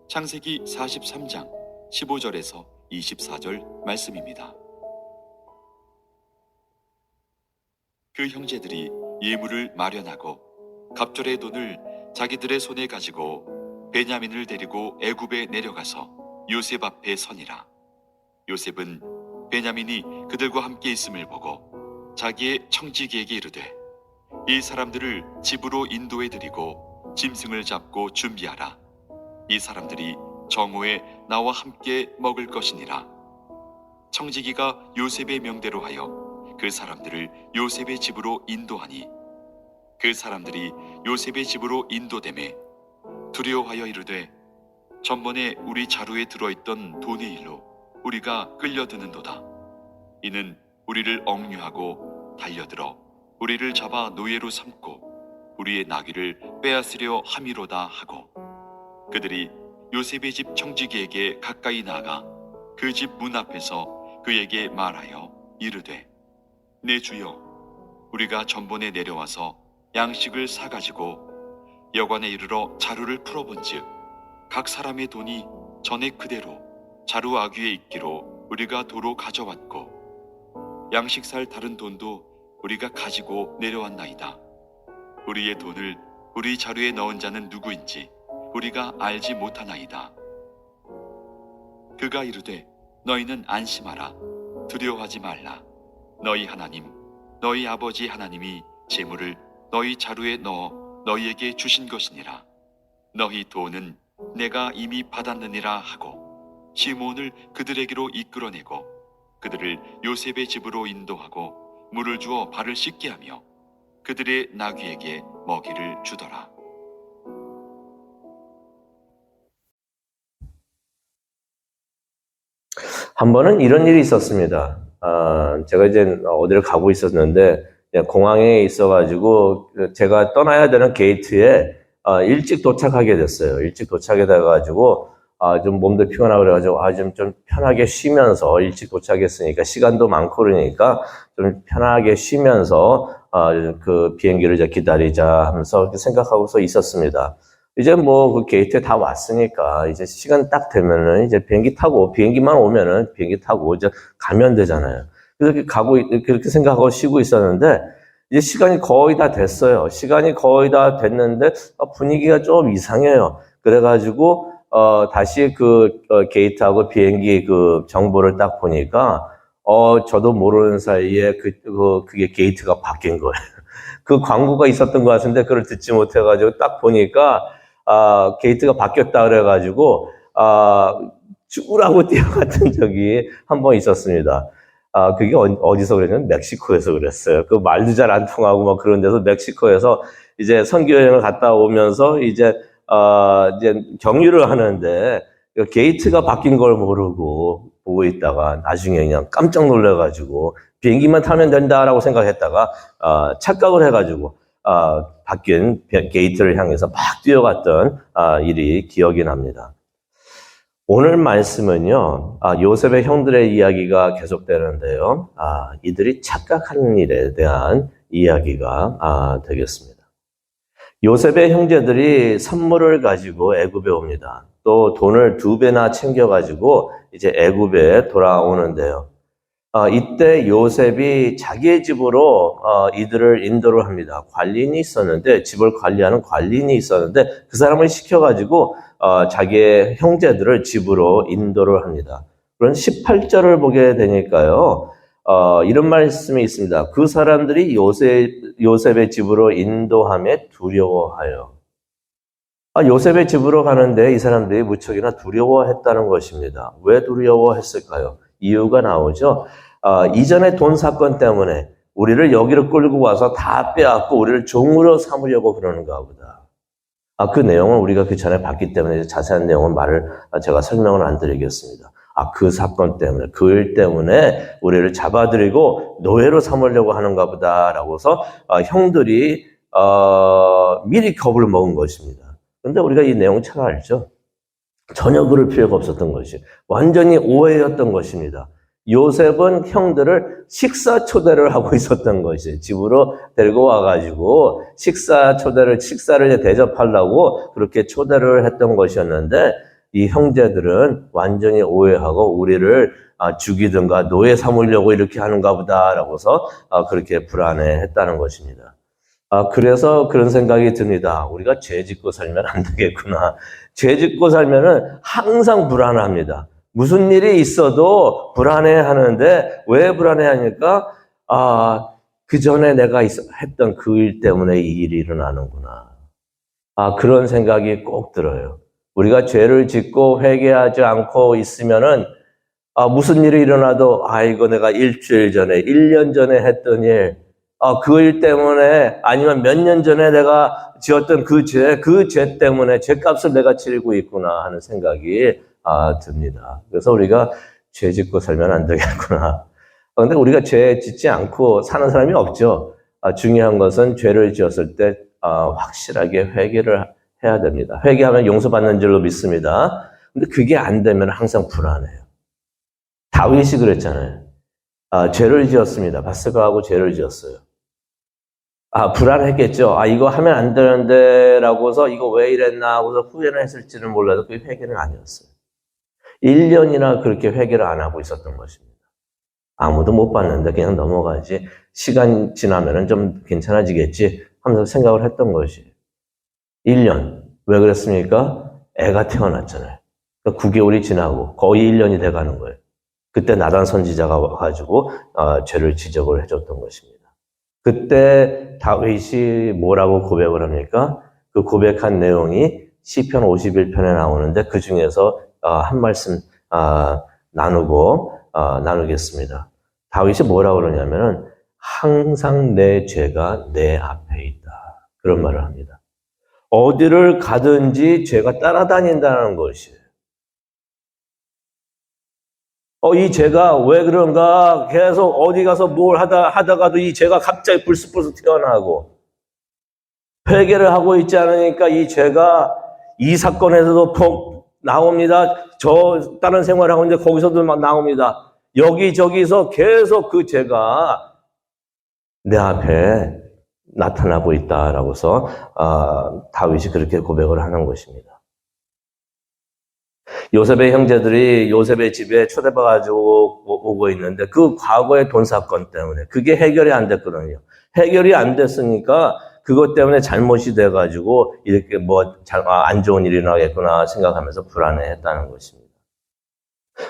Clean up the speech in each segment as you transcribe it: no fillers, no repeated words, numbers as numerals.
창세기 43장 15절에서 24절 말씀입니다. 그 형제들이 예물을 마련하고 갑절의 돈을 자기들의 손에 가지고 베냐민을 데리고 애굽에 내려가서 요셉 앞에 서니라. 요셉은 베냐민이 그들과 함께 있음을 보고 자기의 청지기에게 이르되 이 사람들을 집으로 인도해 드리고 짐승을 잡고 준비하라. 이 사람들이 정오에 나와 함께 먹을 것이니라. 청지기가 요셉의 명대로 하여 그 사람들을 요셉의 집으로 인도하니 그 사람들이 요셉의 집으로 인도되매 두려워하여 이르되 전번에 우리 자루에 들어있던 돈의 일로 우리가 끌려드는도다. 이는 우리를 억류하고 달려들어 우리를 잡아 노예로 삼고 우리의 나귀를 빼앗으려 함이로다 하고 그들이 요셉의 집 청지기에게 가까이 나가 그 집 문 앞에서 그에게 말하여 이르되 내 주여 우리가 전번에 내려와서 양식을 사가지고 여관에 이르러 자루를 풀어본즉 각 사람의 돈이 전에 그대로 자루 아귀에 있기로 우리가 도로 가져왔고 양식 살 다른 돈도 우리가 가지고 내려왔나이다. 우리의 돈을 우리 자루에 넣은 자는 누구인지 우리가 알지 못하나이다. 그가 이르되 너희는 안심하라. 두려워하지 말라. 너희 하나님 너희 아버지 하나님이 재물을 너희 자루에 넣어 너희에게 주신 것이니라. 너희 돈은 내가 이미 받았느니라 하고 시몬을 그들에게로 이끌어내고 그들을 요셉의 집으로 인도하고 물을 주어 발을 씻게 하며 그들의 나귀에게 먹이를 주더라. 한 번은 이런 일이 있었습니다. 제가 이제 어디를 가고 있었는데 공항에 있어가지고 제가 떠나야 되는 게이트에 일찍 도착하게 됐어요. 일찍 도착이 돼가지고 좀 몸도 피곤하고 그래가지고 좀 편하게 쉬면서 일찍 도착했으니까 시간도 많고 그러니까 좀 편하게 쉬면서 그 비행기를 이제 기다리자 하면서 그렇게 생각하고서 있었습니다. 이제 뭐 그 게이트에 다 왔으니까 이제 시간 딱 되면은 이제 비행기만 오면은 비행기 타고 이제 가면 되잖아요. 그래서 그렇게 생각하고 쉬고 있었는데 이제 시간이 거의 다 됐어요. 시간이 거의 다 됐는데 분위기가 좀 이상해요. 그래가지고 다시 게이트하고 비행기 그 정보를 딱 보니까 저도 모르는 사이에 그게 게이트가 바뀐 거예요. 그 광고가 있었던 것 같은데 그걸 듣지 못해가지고 딱 보니까 게이트가 바뀌었다 그래가지고 죽으라고 뛰어갔던 적이 한 번 있었습니다. 그게 어디서 그랬냐면 멕시코에서 그랬어요. 그 말도 잘 안 통하고 막 그런 데서 멕시코에서 이제 선교 여행을 갔다 오면서 이제 경유를 하는데 게이트가 바뀐 걸 모르고 보고 있다가 나중에 그냥 깜짝 놀라가지고 비행기만 타면 된다라고 생각했다가 착각을 해가지고 바뀐 게이트를 향해서 막 뛰어갔던 일이 기억이 납니다. 오늘 말씀은요, 요셉의 형들의 이야기가 계속되는데요. 이들이 착각하는 일에 대한 이야기가 되겠습니다. 요셉의 형제들이 선물을 가지고 애굽에 옵니다. 또 돈을 2배나 챙겨가지고 이제 애굽에 돌아오는데요. 이때 요셉이 자기의 집으로 이들을 인도를 합니다. 관리인이 있었는데, 집을 관리하는 관리인이 있었는데 그 사람을 시켜가지고 자기의 형제들을 집으로 인도를 합니다. 그런 18절을 보게 되니까요. 이런 말씀이 있습니다. 그 사람들이 요셉의 집으로 인도함에 두려워하여. 요셉의 집으로 가는데 이 사람들이 무척이나 두려워했다는 것입니다. 왜 두려워했을까요? 이유가 나오죠. 이전의 돈 사건 때문에 우리를 여기로 끌고 와서 다 빼앗고 우리를 종으로 삼으려고 그러는가 보다. 그 내용은 우리가 그 전에 봤기 때문에 자세한 내용은 제가 설명을 안 드리겠습니다. 그 사건 때문에, 그 일 때문에 우리를 잡아들이고 노예로 삼으려고 하는가 보다라고서 형들이 미리 겁을 먹은 것입니다. 그런데 우리가 이 내용 잘 알죠? 전혀 그럴 필요가 없었던 것이 완전히 오해였던 것입니다. 요셉은 형들을 식사 초대를 하고 있었던 것이 집으로 데리고 와가지고 식사를 대접하려고 그렇게 초대를 했던 것이었는데 이 형제들은 완전히 오해하고 우리를 죽이든가 노예 삼으려고 이렇게 하는가 보다라고서 그렇게 불안해했다는 것입니다. 그래서 그런 생각이 듭니다. 우리가 죄 짓고 살면 안 되겠구나. 죄 짓고 살면은 항상 불안합니다. 무슨 일이 있어도 불안해하는데 왜 불안해하니까 그 전에 내가 했던 그 일 때문에 이 일이 일어나는구나. 그런 생각이 꼭 들어요. 우리가 죄를 짓고 회개하지 않고 있으면은 무슨 일이 일어나도 이거 내가 일주일 전에, 1년 전에 했던 일, 그 일 때문에 아니면 몇 년 전에 내가 지었던 그 죄 때문에 죄값을 내가 치르고 있구나 하는 생각이 듭니다. 그래서 우리가 죄 짓고 살면 안 되겠구나. 근데 우리가 죄 짓지 않고 사는 사람이 없죠. 중요한 것은 죄를 지었을 때 확실하게 회개를 해야 됩니다. 회개하면 용서받는 줄로 믿습니다. 근데 그게 안 되면 항상 불안해요. 다윗이 그랬잖아요. 죄를 지었습니다. 바세바하고 죄를 지었어요. 불안했겠죠. 이거 하면 안 되는데 라고서 이거 왜 이랬나 하고서 후회를 했을지는 몰라도 그게 회개는 아니었어요. 1년이나 그렇게 회개를 안 하고 있었던 것입니다. 아무도 못 봤는데 그냥 넘어가지. 시간 지나면은 좀 괜찮아지겠지 하면서 생각을 했던 것이. 1년. 왜 그랬습니까? 애가 태어났잖아요. 그러니까 9개월이 지나고 거의 1년이 돼가는 거예요. 그때 나단 선지자가 와가지고 죄를 지적을 해줬던 것입니다. 그때 다윗이 뭐라고 고백을 합니까? 그 고백한 내용이 시편 51편에 나오는데 그 중에서 한 말씀 나누겠습니다. 다윗이 뭐라고 그러냐면은 항상 내 죄가 내 앞에 있다. 그런 말을 합니다. 어디를 가든지 죄가 따라다닌다는 것이에요. 이 죄가 왜 그런가? 계속 어디 가서 뭘 하다가도 이 죄가 갑자기 불쑥불쑥 튀어나오고 회개를 하고 있지 않으니까 이 죄가 이 사건에서도 폭 나옵니다. 저 다른 생활을 하고 있는데 거기서도 막 나옵니다. 여기저기서 계속 그 죄가 내 앞에 나타나고 있다라고서 다윗이 그렇게 고백을 하는 것입니다. 요셉의 형제들이 요셉의 집에 초대받아가지고 오고 있는데 그 과거의 돈 사건 때문에 그게 해결이 안 됐거든요. 해결이 안 됐으니까 그것 때문에 잘못이 돼가지고 이렇게 안 좋은 일이 나겠구나 생각하면서 불안해했다는 것입니다.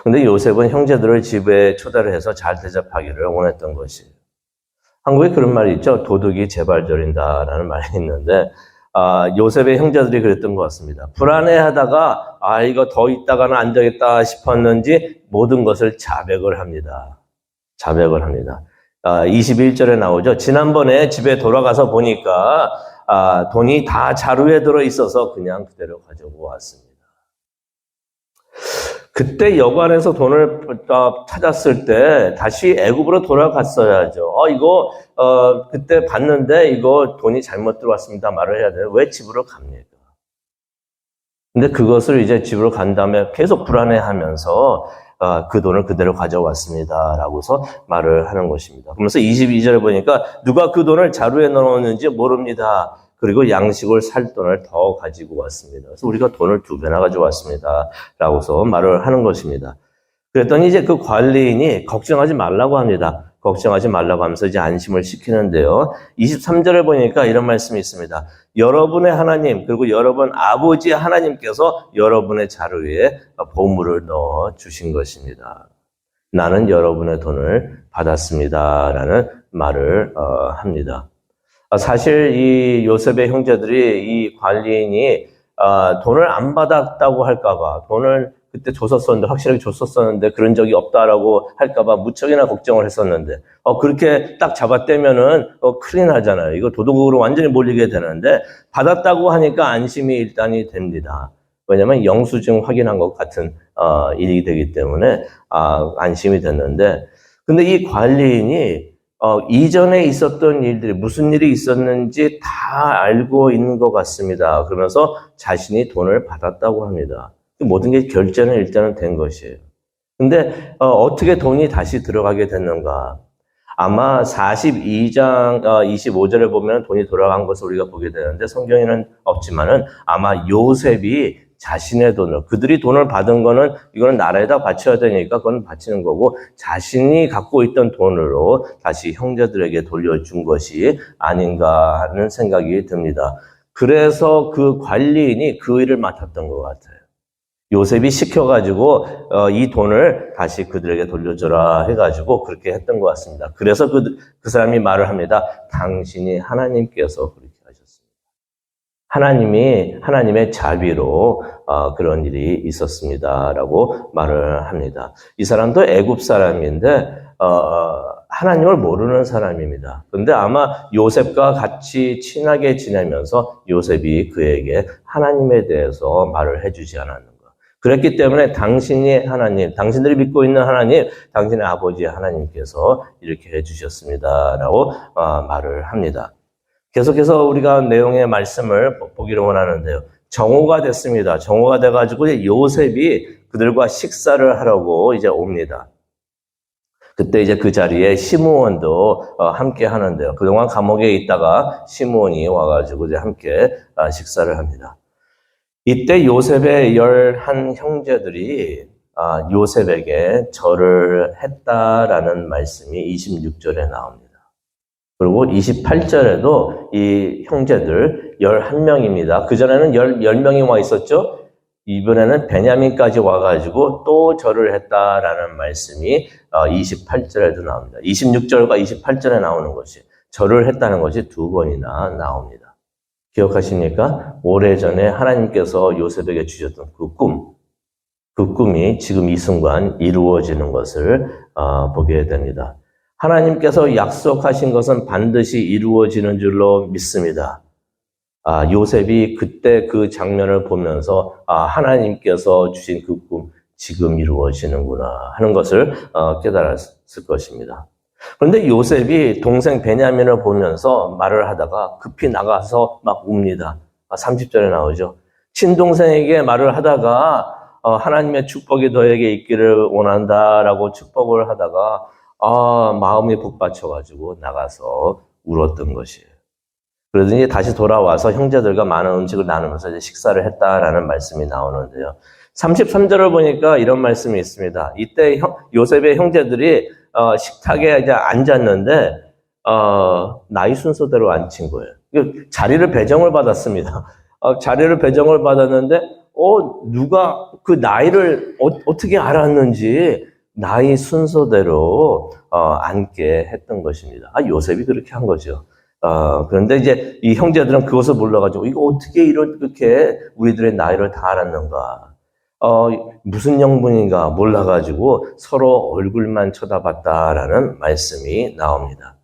근데 요셉은 형제들을 집에 초대를 해서 잘 대접하기를 원했던 것이에요. 한국에 그런 말이 있죠. 도둑이 재발절인다라는 말이 있는데 요셉의 형제들이 그랬던 것 같습니다. 불안해하다가 이거 더 있다가는 안 되겠다 싶었는지 모든 것을 자백을 합니다. 자백을 합니다. 21절에 나오죠. 지난번에 집에 돌아가서 보니까 돈이 다 자루에 들어 있어서 그냥 그대로 가지고 왔습니다. 그때 여관에서 돈을 찾았을 때 다시 애굽으로 돌아갔어야죠. 이거 그때 봤는데 이거 돈이 잘못 들어왔습니다. 말을 해야 돼요. 왜 집으로 갑니까? 근데 그것을 이제 집으로 간 다음에 계속 불안해하면서 그 돈을 그대로 가져왔습니다. 라고서 말을 하는 것입니다. 그러면서 22절에 보니까 누가 그 돈을 자루에 넣었는지 모릅니다. 그리고 양식을 살 돈을 더 가지고 왔습니다. 그래서 우리가 돈을 2배나 가져왔습니다. 라고서 말을 하는 것입니다. 그랬더니 이제 그 관리인이 걱정하지 말라고 합니다. 걱정하지 말라고 하면서 이제 안심을 시키는데요. 23절에 보니까 이런 말씀이 있습니다. 여러분의 하나님, 그리고 여러분 아버지의 하나님께서 여러분의 자루에 보물을 넣어 주신 것입니다. 나는 여러분의 돈을 받았습니다. 라는 말을 합니다. 사실 이 요셉의 형제들이 이 관리인이 돈을 안 받았다고 할까봐, 돈을 그때 줬었었는데, 확실하게 줬었었는데 그런 적이 없다라고 할까봐 무척이나 걱정을 했었는데, 그렇게 딱 잡아떼면은 큰일 나잖아요. 이거 도둑으로 완전히 몰리게 되는데, 받았다고 하니까 안심이 일단이 됩니다. 왜냐면 영수증 확인한 것 같은 일이 되기 때문에 안심이 됐는데, 근데 이 관리인이 이전에 있었던 일들이 무슨 일이 있었는지 다 알고 있는 것 같습니다. 그러면서 자신이 돈을 받았다고 합니다. 모든 게 결제는 일단은 된 것이에요. 근데 어떻게 돈이 다시 들어가게 됐는가? 아마 42장 25절에 보면 돈이 돌아간 것을 우리가 보게 되는데 성경에는 없지만은 아마 요셉이 자신의 돈을, 그들이 돈을 받은 거는 이거는 나라에다 바쳐야 되니까 그건 바치는 거고 자신이 갖고 있던 돈으로 다시 형제들에게 돌려준 것이 아닌가 하는 생각이 듭니다. 그래서 그 관리인이 그 일을 맡았던 것 같아요. 요셉이 시켜가지고 이 돈을 다시 그들에게 돌려줘라 해가지고 그렇게 했던 것 같습니다. 그래서 그 사람이 말을 합니다. 당신이 하나님께서 그렇게 하셨습니다. 하나님의 자비로 그런 일이 있었습니다라고 말을 합니다. 이 사람도 애굽 사람인데 하나님을 모르는 사람입니다. 그런데 아마 요셉과 같이 친하게 지내면서 요셉이 그에게 하나님에 대해서 말을 해주지 않았는가. 그랬기 때문에 당신이 하나님, 당신들이 믿고 있는 하나님, 당신의 아버지 하나님께서 이렇게 해주셨습니다라고 말을 합니다. 계속해서 우리가 내용의 말씀을 보기를 원하는데요. 정오가 됐습니다. 정오가 돼가지고 요셉이 그들과 식사를 하려고 이제 옵니다. 그때 이제 그 자리에 시므온도 함께 하는데요. 그동안 감옥에 있다가 시므온이 와가지고 이제 함께 식사를 합니다. 이때 요셉의 11 형제들이 요셉에게 절을 했다라는 말씀이 26절에 나옵니다. 그리고 28절에도 이 형제들 11명입니다. 그전에는 10명이 와 있었죠? 이번에는 베냐민까지 와가지고 또 절을 했다라는 말씀이 28절에도 나옵니다. 26절과 28절에 나오는 것이 절을 했다는 것이 2번이나 나옵니다. 기억하십니까? 오래전에 하나님께서 요셉에게 주셨던 그 꿈이 지금 이 순간 이루어지는 것을 보게 됩니다. 하나님께서 약속하신 것은 반드시 이루어지는 줄로 믿습니다. 요셉이 그때 그 장면을 보면서 하나님께서 주신 그 꿈 지금 이루어지는구나 하는 것을 깨달았을 것입니다. 그런데 요셉이 동생 베냐민을 보면서 말을 하다가 급히 나가서 막 웁니다. 30절에 나오죠. 친동생에게 말을 하다가 하나님의 축복이 너에게 있기를 원한다라고 축복을 하다가 마음이 복받쳐가지고 나가서 울었던 것이에요. 그러더니 다시 돌아와서 형제들과 많은 음식을 나누면서 이제 식사를 했다라는 말씀이 나오는데요. 33절을 보니까 이런 말씀이 있습니다. 이때 요셉의 형제들이 식탁에 이제 앉았는데 나이 순서대로 앉힌 거예요. 자리를 배정을 받았습니다. 자리를 배정을 받았는데 누가 그 나이를 어떻게 알았는지 나이 순서대로 앉게 했던 것입니다. 요셉이 그렇게 한 거죠. 그런데 이제 이 형제들은 그것을 몰라가지고 이거 어떻게 이렇게 우리들의 나이를 다 알았는가? 무슨 영문인가 몰라가지고 서로 얼굴만 쳐다봤다라는 말씀이 나옵니다.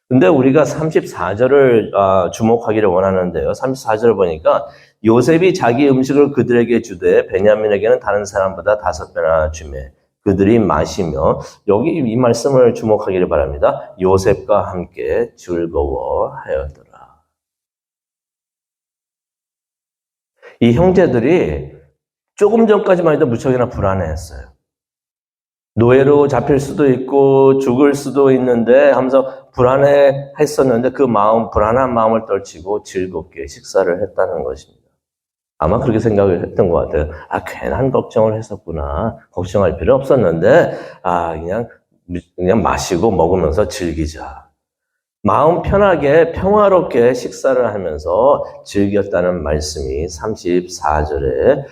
근데 우리가 34절을 주목하기를 원하는데요. 34절을 보니까 요셉이 자기 음식을 그들에게 주되 베냐민에게는 다른 사람보다 5배나 주매 그들이 마시며 여기 이 말씀을 주목하기를 바랍니다. 요셉과 함께 즐거워하였더라. 이 형제들이 조금 전까지만 해도 무척이나 불안해했어요. 노예로 잡힐 수도 있고 죽을 수도 있는데 하면서 불안해했었는데 그 불안한 마음을 떨치고 즐겁게 식사를 했다는 것입니다. 아마 그렇게 생각을 했던 것 같아요. 괜한 걱정을 했었구나. 걱정할 필요 없었는데, 그냥 마시고 먹으면서 즐기자. 마음 편하게 평화롭게 식사를 하면서 즐겼다는 말씀이 34절에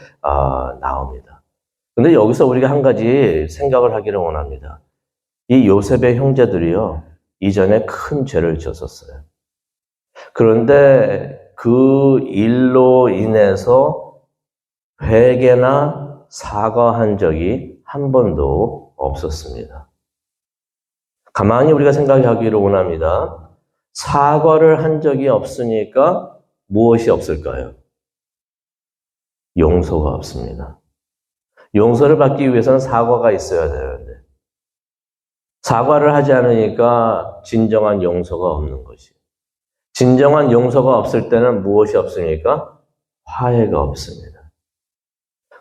나옵니다. 근데 여기서 우리가 한 가지 생각을 하기를 원합니다. 이 요셉의 형제들이요, 이전에 큰 죄를 지었었어요. 그런데 그 일로 인해서 회개나 사과한 적이 한 번도 없었습니다. 가만히 우리가 생각하기를 원합니다. 사과를 한 적이 없으니까 무엇이 없을까요? 용서가 없습니다. 용서를 받기 위해서는 사과가 있어야 되는데 사과를 하지 않으니까 진정한 용서가 없는 것이에요. 진정한 용서가 없을 때는 무엇이 없습니까? 화해가 없습니다.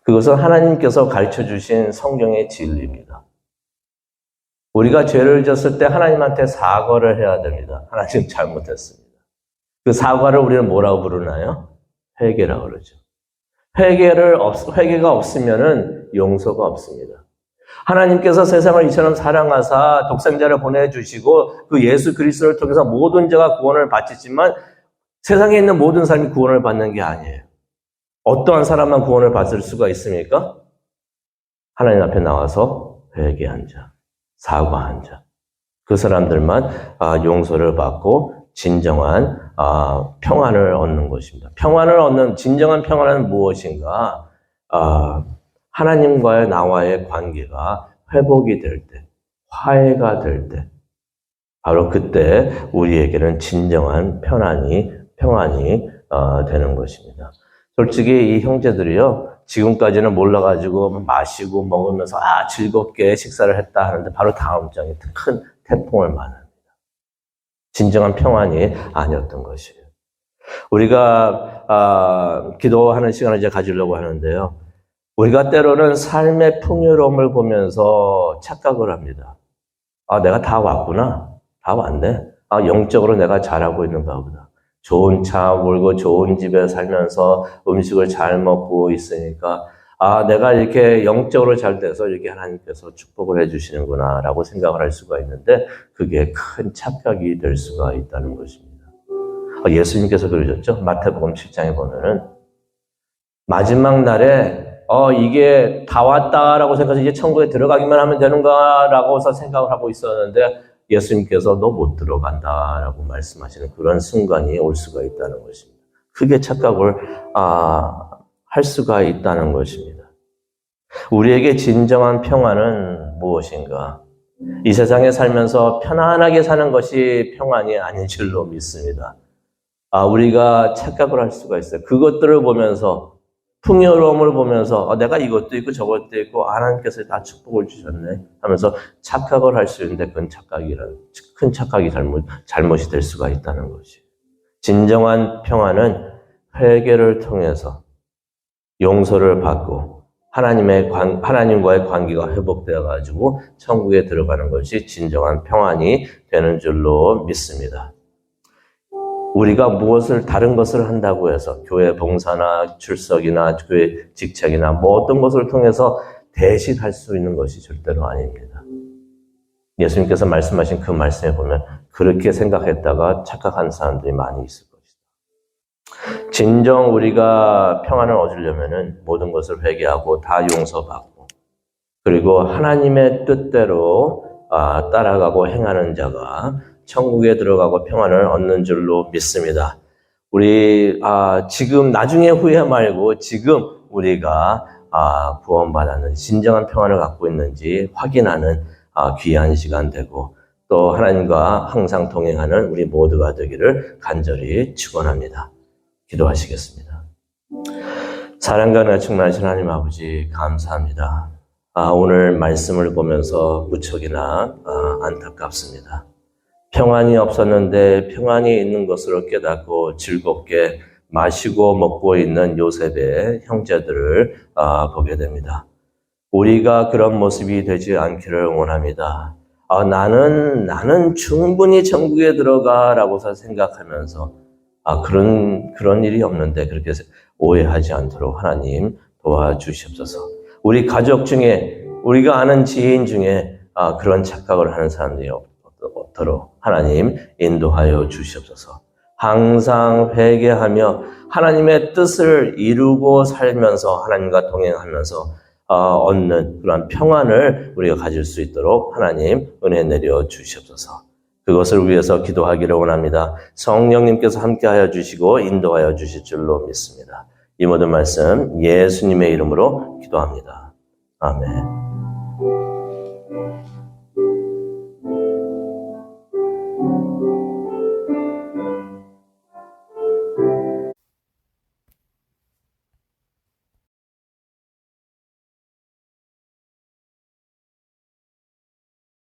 그것은 하나님께서 가르쳐주신 성경의 진리입니다. 우리가 죄를 졌을 때 하나님한테 사과를 해야 됩니다. 하나님 잘못했습니다. 그 사과를 우리는 뭐라고 부르나요? 회개라고 그러죠. 회개가 없으면은 용서가 없습니다. 하나님께서 세상을 이처럼 사랑하사 독생자를 보내주시고 그 예수 그리스도를 통해서 모든 자가 구원을 받지만 세상에 있는 모든 사람이 구원을 받는 게 아니에요. 어떠한 사람만 구원을 받을 수가 있습니까? 하나님 앞에 나와서 회개한 자, 사과한 자. 그 사람들만 용서를 받고 진정한 평안을 얻는 것입니다. 진정한 평안은 무엇인가? 하나님과의 나와의 관계가 회복이 될 때, 화해가 될 때, 바로 그때 우리에게는 진정한 평안이 되는 것입니다. 솔직히 이 형제들이요, 지금까지는 몰라가지고 마시고 먹으면서 즐겁게 식사를 했다 하는데 바로 다음 장에 큰 태풍을 만납니다. 진정한 평안이 아니었던 것이에요. 우리가 기도하는 시간을 이제 가지려고 하는데요. 우리가 때로는 삶의 풍요로움을 보면서 착각을 합니다. 내가 다 왔구나. 다 왔네. 영적으로 내가 잘하고 있는가 보다. 좋은 차 몰고 좋은 집에 살면서 음식을 잘 먹고 있으니까 내가 이렇게 영적으로 잘 돼서 이렇게 하나님께서 축복을 해주시는구나 라고 생각을 할 수가 있는데 그게 큰 착각이 될 수가 있다는 것입니다. 예수님께서 그러셨죠. 마태복음 7장에 보면은 마지막 날에 이게 다 왔다라고 생각해서 이제 천국에 들어가기만 하면 되는가라고 생각을 하고 있었는데 예수님께서 너 못 들어간다라고 말씀하시는 그런 순간이 올 수가 있다는 것입니다. 크게 착각을 할 수가 있다는 것입니다. 우리에게 진정한 평안은 무엇인가? 이 세상에 살면서 편안하게 사는 것이 평안이 아닌 줄로 믿습니다. 우리가 착각을 할 수가 있어요. 그것들을 보면서 풍요로움을 보면서 내가 이것도 있고 저것도 있고 하나님께서 다 축복을 주셨네 하면서 착각을 할 수 있는데 그건 큰 착각이 잘못이 될 수가 있다는 것이에요. 진정한 평안은 회개를 통해서 용서를 받고 하나님과의 관계가 회복되어 가지고 천국에 들어가는 것이 진정한 평안이 되는 줄로 믿습니다. 우리가 다른 것을 한다고 해서 교회 봉사나 출석이나 교회 직책이나 어떤 것을 통해서 대신할 수 있는 것이 절대로 아닙니다. 예수님께서 말씀하신 그 말씀에 보면 그렇게 생각했다가 착각한 사람들이 많이 있을 것이다. 진정 우리가 평안을 얻으려면은 모든 것을 회개하고 다 용서받고 그리고 하나님의 뜻대로 따라가고 행하는 자가 천국에 들어가고 평안을 얻는 줄로 믿습니다. 우리 지금 나중에 후회 말고 지금 우리가 구원받았는 진정한 평안을 갖고 있는지 확인하는 귀한 시간 되고 또 하나님과 항상 동행하는 우리 모두가 되기를 간절히 축원합니다. 기도하시겠습니다. 사랑과 은혜가 충만하신 하나님 아버지 감사합니다. 오늘 말씀을 보면서 무척이나 안타깝습니다. 평안이 없었는데 평안이 있는 것으로 깨닫고 즐겁게 마시고 먹고 있는 요셉의 형제들을 보게 됩니다. 우리가 그런 모습이 되지 않기를 원합니다. 나는 충분히 천국에 들어가라고 생각하면서 그런 일이 없는데 그렇게 오해하지 않도록 하나님 도와주시옵소서. 우리 가족 중에 우리가 아는 지인 중에 그런 착각을 하는 사람들이 없도록 하나님 인도하여 주시옵소서. 항상 회개하며 하나님의 뜻을 이루고 살면서 하나님과 동행하면서 얻는 그런 평안을 우리가 가질 수 있도록 하나님 은혜 내려 주시옵소서. 그것을 위해서 기도하기를 원합니다. 성령님께서 함께하여 주시고 인도하여 주실 줄로 믿습니다. 이 모든 말씀 예수님의 이름으로 기도합니다. 아멘.